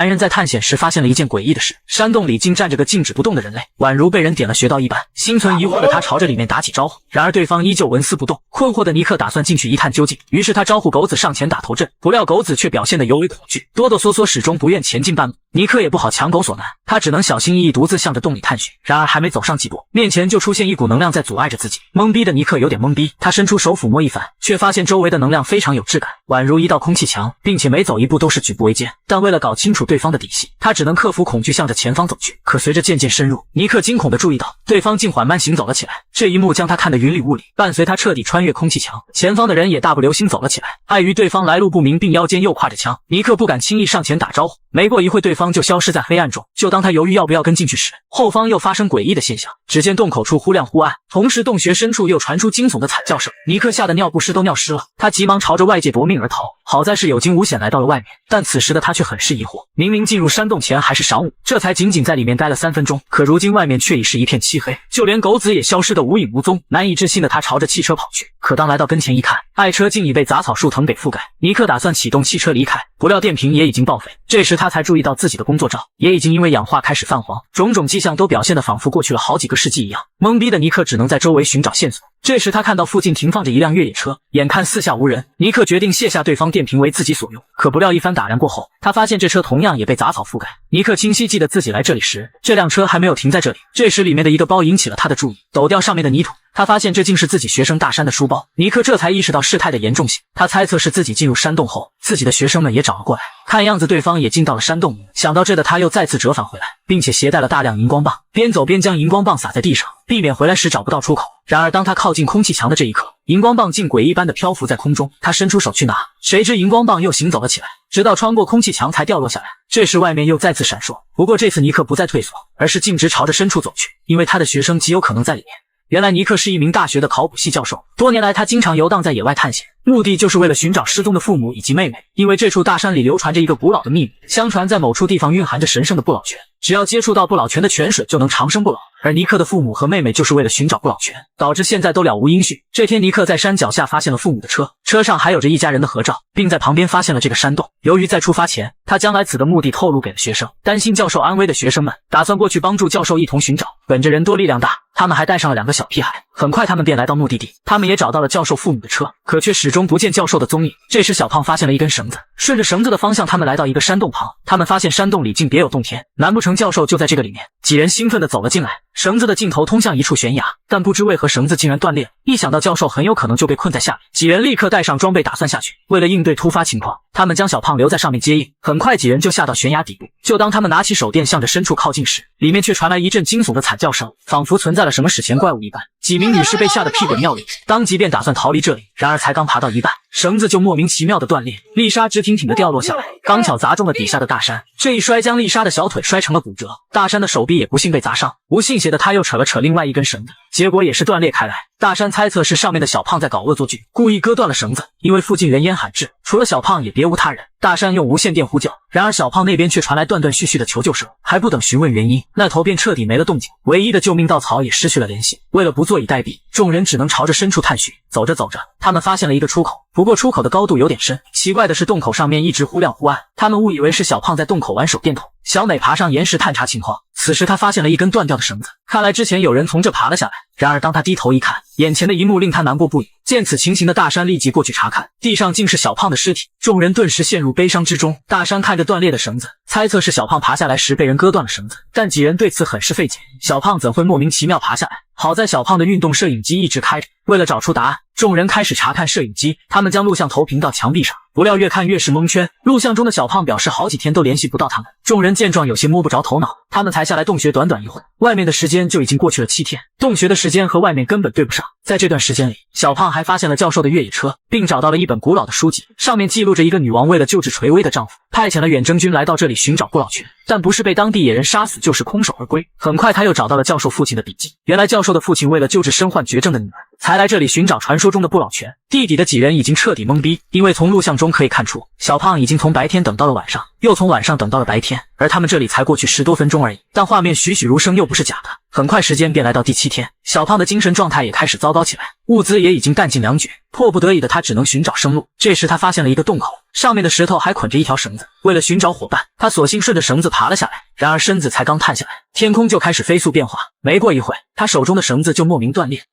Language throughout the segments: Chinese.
男人在探险时发现了一件诡异的事，山洞里竟站着个静止不动的人类，宛如被人点了穴道一般。心存疑惑的他朝着里面打起招呼，然而对方依旧纹丝不动。困惑的尼克打算进去一探究竟，于是他招呼狗子上前打头阵，不料狗子却表现得尤为恐惧，哆哆嗦嗦，始终不愿前进半步。尼克也不好强狗所难，他只能小心翼翼独自向着洞里探寻。然而还没走上几步，面前就出现一股能量在阻碍着自己。懵逼的尼克有点懵逼，他伸出手抚摸一番，却发现周围的能量非常有质感，宛如一道空气墙，并且每走一步都是举步维艰。但为了搞清楚对方的底细，他只能克服恐惧向着前方走去。可随着渐渐深入，尼克惊恐地注意到对方竟缓慢行走了起来，这一幕将他看得云里雾里。伴随他彻底穿越空气墙，前方的人也大步流星走了起来。碍于对方来路不明，并腰间又挎着枪，尼克不敢轻易上前打招呼。没过一会，对方就消失在黑暗中。就当他犹豫要不要跟进去时，后方又发生诡异的现象。只见洞口处忽亮忽暗，同时洞穴深处又传出惊悚的惨叫声。尼克吓得尿不湿都尿湿了，他急忙朝着外界夺命而逃。好在是有惊无险来到了外面，但此时的他却很是疑惑，明明进入山洞前还是晌午，这才仅仅在里面待了3分钟，可如今外面却已是一片漆黑，就连狗子也消失得无影无踪。难以置信的他朝着汽车跑去，可当来到跟前一看，爱车竟已被杂草树藤给覆盖。尼克打算启动汽车离开，不料电瓶也已经报废。这时他才注意到自己的工作照也已经因为氧化开始泛黄，种种迹象都表现得仿佛过去了好几个世纪一样。懵逼的尼克只能在周围寻找线索。这时他看到附近停放着一辆越野车，眼看四下无人，尼克决定卸下对方电瓶为自己所用。可不料一番打量过后，他发现这车同样也被杂草覆盖。尼克清晰记得自己来这里时，这辆车还没有停在这里。这时里面的一个包引起了他的注意，抖掉上面的泥土，他发现这竟是自己学生大山的书包。尼克这才意识到事态的严重性，他猜测是自己进入山洞后，自己的学生们也找了过来，看样子对方也进到了山洞里。想到这的他又再次折返回来，并且携带了大量荧光棒，边走边将荧光棒撒在地上，避免回来时找不到出口。然而当他靠近空气墙的这一刻，荧光棒竟诡异般的漂浮在空中，他伸出手去拿，谁知荧光棒又行走了起来，直到穿过空气墙才掉落下来。这时外面又再次闪烁，不过这次尼克不再退缩，而是径直朝着深处走去，因为他的学生极有可能在里面。原来尼克是一名大学的考古系教授，多年来他经常游荡在野外探险，目的就是为了寻找失踪的父母以及妹妹。因为这处大山里流传着一个古老的秘密，相传在某处地方蕴含着神圣的不老泉，只要接触到不老泉的泉水就能长生不老。而尼克的父母和妹妹就是为了寻找不老泉，导致现在都了无音讯。这天尼克在山脚下发现了父母的车，车上还有着一家人的合照，并在旁边发现了这个山洞。由于在出发前他将来此的目的透露给了学生，担心教授安危的学生们打算过去帮助教授一同寻找。本着人多力量大，他们还带上了2个小屁孩。很快他们便来到目的地，他们也找到了教授父母的车，可却始终不见教授的踪影。这时小胖发现了一根绳子，顺着绳子的方向他们来到一个山洞旁，他们发现山洞里竟别有洞天，难不成教授就在这个里面？几人兴奋地走了进来，绳子的尽头通向一处悬崖，但不知为何绳子竟然断裂了，一想到教授很有可能就被困在下面，几人立刻带上装备打算下去。为了应对突发情况，他们将小胖留在上面接应。很快几人就下到悬崖底部，就当他们拿起手电向着深处靠近时，里面却传来一阵惊悚的惨叫声，仿佛存在了什么史前怪物一般。几名女士被吓得屁滚尿流，当即便打算逃离这里，然而才刚爬到一半，绳子就莫名其妙的断裂，丽莎直挺挺的掉落下来，刚巧砸中了底下的大山。这一摔将丽莎的小腿摔成了骨折，大山的手臂也不幸被砸伤。无信邪的他又扯了扯另外一根绳子，结果也是断裂开来。大山猜测是上面的小胖在搞恶作剧，故意割断了绳子，因为附近人烟罕至，除了小胖也别无他人。大山用无线电呼叫，然而小胖那边却传来断断续续的求救声，还不等询问原因，那头便彻底没了动静，唯一的救命稻草也失去了联系。为了不坐以待毙，众人只能朝着深处探寻。走着走着，他们发现了一个出口，不过出口的高度有点深，奇怪的是洞口上面一直忽亮忽暗，他们误以为是小胖在洞口玩手电筒。小美爬上岩石探查情况，此时她发现了一根断掉的绳子，看来之前有人从这爬了下来。然而当她低头一看，眼前的一幕令她难过不已。见此情形的大山立即过去查看，地上竟是小胖的尸体，众人顿时陷入悲伤之中。大山看着断裂的绳子，猜测是小胖爬下来时被人割断了绳子，但几人对此很是费解，小胖怎会莫名其妙爬下来？好在小胖的运动摄影机一直开着，为了找出答案，众人开始查看摄影机，他们将录像头平到墙壁上，不料越看越是蒙圈。录像中的小胖表示好几天都联系不到他们，众人见状有些摸不着头脑，他们才下来洞穴短短一会，外面的时间就已经过去了7天，洞穴的时间和外面根本对不上。在这段时间里，小胖还发现了教授的越野车，并找到了一本古老的书籍，上面记录着一个女王为了救治垂危的丈夫，派遣了远征军来到这里寻找不老泉，但不是被当地野人杀死，就是空手而归。很快他又找到了教授父亲的笔记，原来教授的父亲为了救治身患绝症的女儿，才来这里寻找传说中的不老泉。地底的几人已经彻底懵逼，因为从录像中可以看出，小胖已经从白天等到了晚上，又从晚上等到了白天，而他们这里才过去10多分钟而已，但画面栩栩如生又不是假的。很快时间便来到第7天，小胖的精神状态也开始糟糕起来，物资也已经弹尽粮绝，迫不得已的他只能寻找生路。这时他发现了一个洞口，上面的石头还捆着一条绳子。为了寻找伙伴，他索性顺着绳子爬了下来。然而身子才刚探下来，天空就开始飞速变化。没过一会，他手中的绳子就莫名断裂。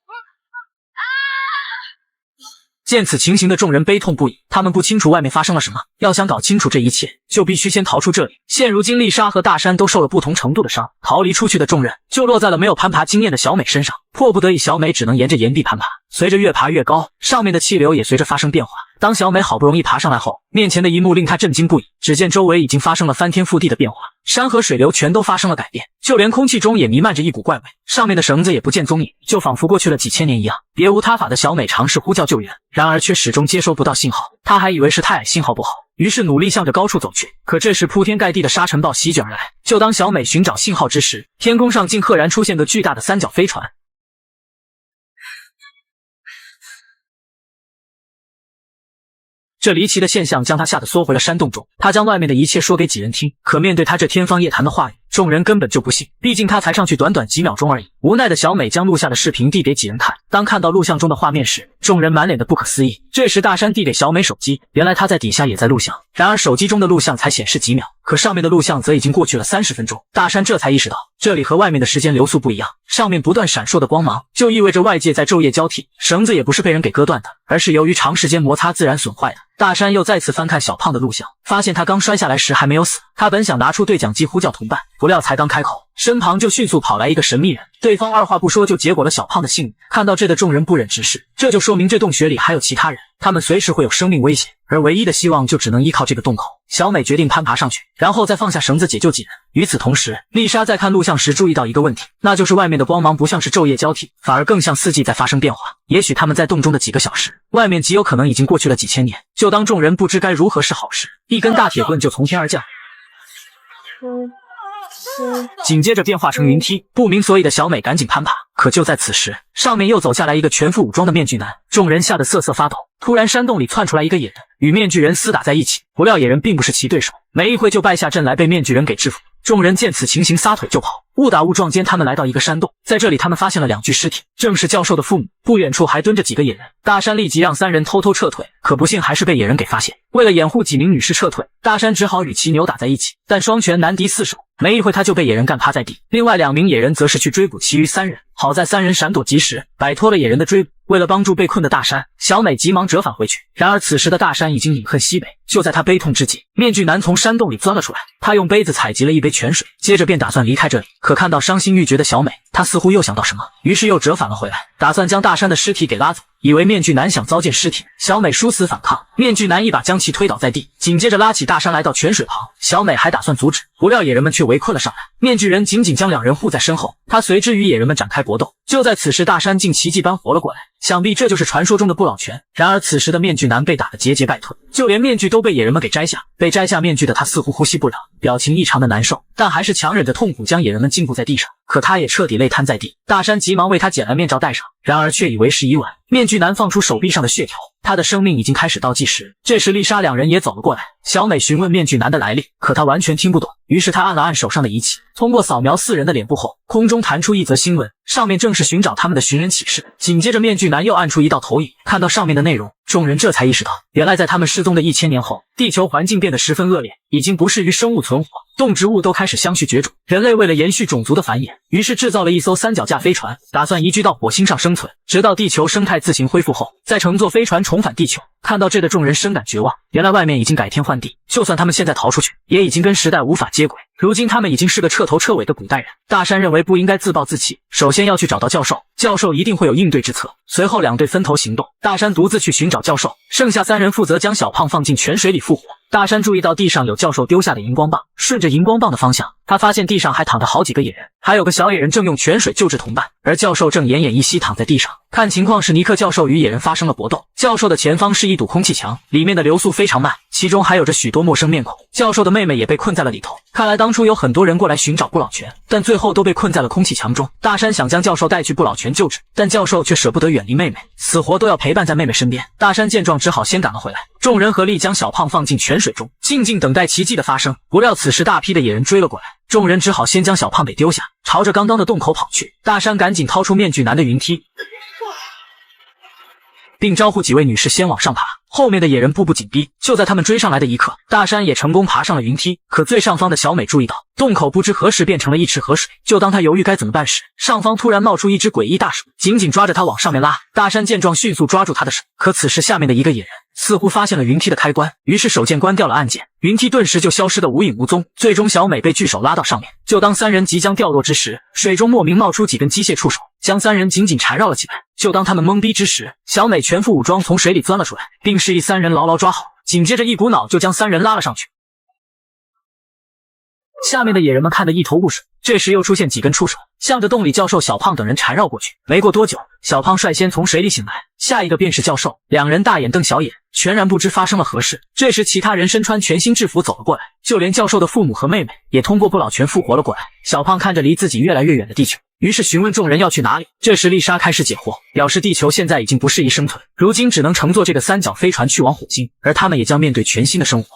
见此情形的众人悲痛不已，他们不清楚外面发生了什么，要想搞清楚这一切，就必须先逃出这里。现如今丽莎和大山都受了不同程度的伤，逃离出去的众人就落在了没有攀爬经验的小美身上，迫不得已，小美只能沿着岩壁攀爬。随着越爬越高，上面的气流也随着发生变化。当小美好不容易爬上来后，面前的一幕令她震惊不已，只见周围已经发生了翻天覆地的变化，山和水流全都发生了改变，就连空气中也弥漫着一股怪味，上面的绳子也不见踪影，就仿佛过去了几千年一样。别无他法的小美尝试呼叫救援，然而却始终接收不到信号，她还以为是太矮信号不好，于是努力向着高处走去。可这时铺天盖地的沙尘暴席卷而来，就当小美寻找信号之时，天空上竟赫然出现个巨大的三角飞船。这离奇的现象将他吓得缩回了山洞中，他将外面的一切说给几人听，可面对他这天方夜谭的话语，众人根本就不信，毕竟他才上去短短几秒钟而已。无奈的小美将录下的视频递给几人看，当看到录像中的画面时，众人满脸的不可思议。这时大山递给小美手机，原来他在底下也在录像，然而手机中的录像才显示几秒，可上面的录像则已经过去了30分钟。大山这才意识到，这里和外面的时间流速不一样，上面不断闪烁的光芒就意味着外界在昼夜交替，绳子也不是被人给割断的，而是由于长时间摩擦自然损坏的。大山又再次翻看小胖的录像，发现他刚摔下来时还没有死。他本想拿出对讲机呼叫同伴，不料才刚开口，身旁就迅速跑来一个神秘人，对方二话不说就结果了小胖的性命。看到这的众人不忍直视，这就说明这洞穴里还有其他人，他们随时会有生命危险，而唯一的希望就只能依靠这个洞口。小美决定攀爬上去，然后再放下绳子解救几人。与此同时，丽莎在看录像时注意到一个问题，那就是外面的光芒不像是昼夜交替，反而更像四季在发生变化。也许他们在洞中的几个小时，外面极有可能已经过去了几千年。就当众人不知该如何是好时，一根大铁棍就从天而降，紧接着变化成云梯，不明所以的小美赶紧攀爬。可就在此时，上面又走下来一个全副武装的面具男，众人吓得瑟瑟发抖。突然山洞里窜出来一个野人，与面具人厮打在一起，不料野人并不是其对手，没一会就败下阵来，被面具人给制服。众人见此情形，撒腿就跑。误打误撞间，他们来到一个山洞，在这里他们发现了2具尸体，正是教授的父母。不远处还蹲着几个野人。大山立即让3人偷偷撤退，可不幸还是被野人给发现。为了掩护几名女士撤退，大山只好与其扭打在一起，但双拳难敌4手，没一会他就被野人干趴在地。另外2名野人则是去追捕其余3人，好在3人闪躲及时，摆脱了野人的追捕。为了帮助被困的大山，小美急忙折返回去。然而此时的大山已经饮恨西北，就在他悲痛之际，面具男从山洞里钻了出来，他用杯子采集了一杯泉水，接着便打算离开这里。可看到伤心欲绝的小美，他似乎又想到什么，于是又折返了回来，打算将大山的尸体给拉走。以为面具男想糟践尸体，小美殊死反抗，面具男一把将其推倒在地，紧接着拉起大山来到泉水旁。小美还打算阻止，不料野人们却围困了上来，面具人紧紧将2人护在身后，他随之与野人们展开搏斗。就在此时，大山竟奇迹般活了过来，想必这就是传说中的不老泉。然而此时的面具男被打得节节败退，就连面具都被野人们给摘下。被摘下面具的他似乎呼吸不了，表情异常的难受，但还是强忍着痛苦将野人们禁锢在地上。可他也彻底累瘫在地，大山急忙为他捡来面罩戴上，然而却以为时已晚。面具男放出手臂上的血条，他的生命已经开始倒计时。这时丽莎2人也走了过来，小美询问面具男的来历，可他完全听不懂，于是他按了按手上的仪器，通过扫描4人的脸部后，空中弹出一则新闻，上面正是寻找他们的寻人启事。紧接着面具男又按出一道投影，看到上面的内容，众人这才意识到，原来在他们失踪的1000年后，地球环境变得十分恶劣，已经不适于生物存活，动植物都开始相续绝种。人类为了延续种族的繁衍，于是制造了一艘三脚架飞船，打算移居到火星上生存，直到地球生态自行恢复后，再乘坐飞船重返地球。看到这的众人深感绝望，原来外面已经改天换地，就算他们现在逃出去，也已经跟时代无法接轨。如今他们已经是个彻头彻尾的古代人。大山认为不应该自暴自弃，首先要去找到教授，教授一定会有应对之策。随后2队分头行动，大山独自去寻找教授，剩下3人负责将小胖放进泉水里复活。大山注意到地上有教授丢下的荧光棒，顺着荧光棒的方向，他发现地上还躺着好几个野人，还有个小野人正用泉水救治同伴，而教授正奄奄一息躺在地上。看情况是尼克教授与野人发生了搏斗，教授的前方是一堵空气墙，里面的流速非常慢，其中还有着许多陌生面孔。教授的妹妹也被困在了里头，看来当初有很多人过来寻找不老泉，但最后都被困在了空气墙中。大山想将教授带去不老泉救治，但教授却舍不得远离妹妹，死活都要陪伴在妹妹身边。大山见状只好先赶了回来，众人合力将小胖放进泉水中，静静等待奇迹的发生。不料此时大批的野人追了过来，众人只好先将小胖给丢下，朝着刚刚的洞口跑去。大山赶紧掏出面具男的云梯，并招呼几位女士先往上爬，后面的野人步步紧逼。就在他们追上来的一刻，大山也成功爬上了云梯。可最上方的小美注意到，洞口不知何时变成了一池河水。就当她犹豫该怎么办时，上方突然冒出一只诡异大手，紧紧抓着她往上面拉。大山见状，迅速抓住她的手。可此时下面的一个野人似乎发现了云梯的开关，于是手贱关掉了按键，云梯顿时就消失得无影无踪。最终小美被巨手拉到上面，就当三人即将掉落之时，水中莫名冒出几根机械触手，将三人紧紧缠绕了起来。就当他们懵逼之时，小美全副武装从水里钻了出来，并示意三人牢牢抓好，紧接着一股脑就将三人拉了上去。下面的野人们看得一头雾水，这时又出现几根触手，向着洞里教授小胖等人缠绕过去。没过多久，小胖率先从水里醒来，下一个便是教授。两人大眼瞪小眼，全然不知发生了何事。这时其他人身穿全新制服走了过来，就连教授的父母和妹妹也通过不老泉复活了过来。小胖看着离自己越来越远的地球，于是询问众人要去哪里。这时丽莎开始解惑，表示地球现在已经不适宜生存，如今只能乘坐这个三角飞船去往火星，而他们也将面对全新的生活。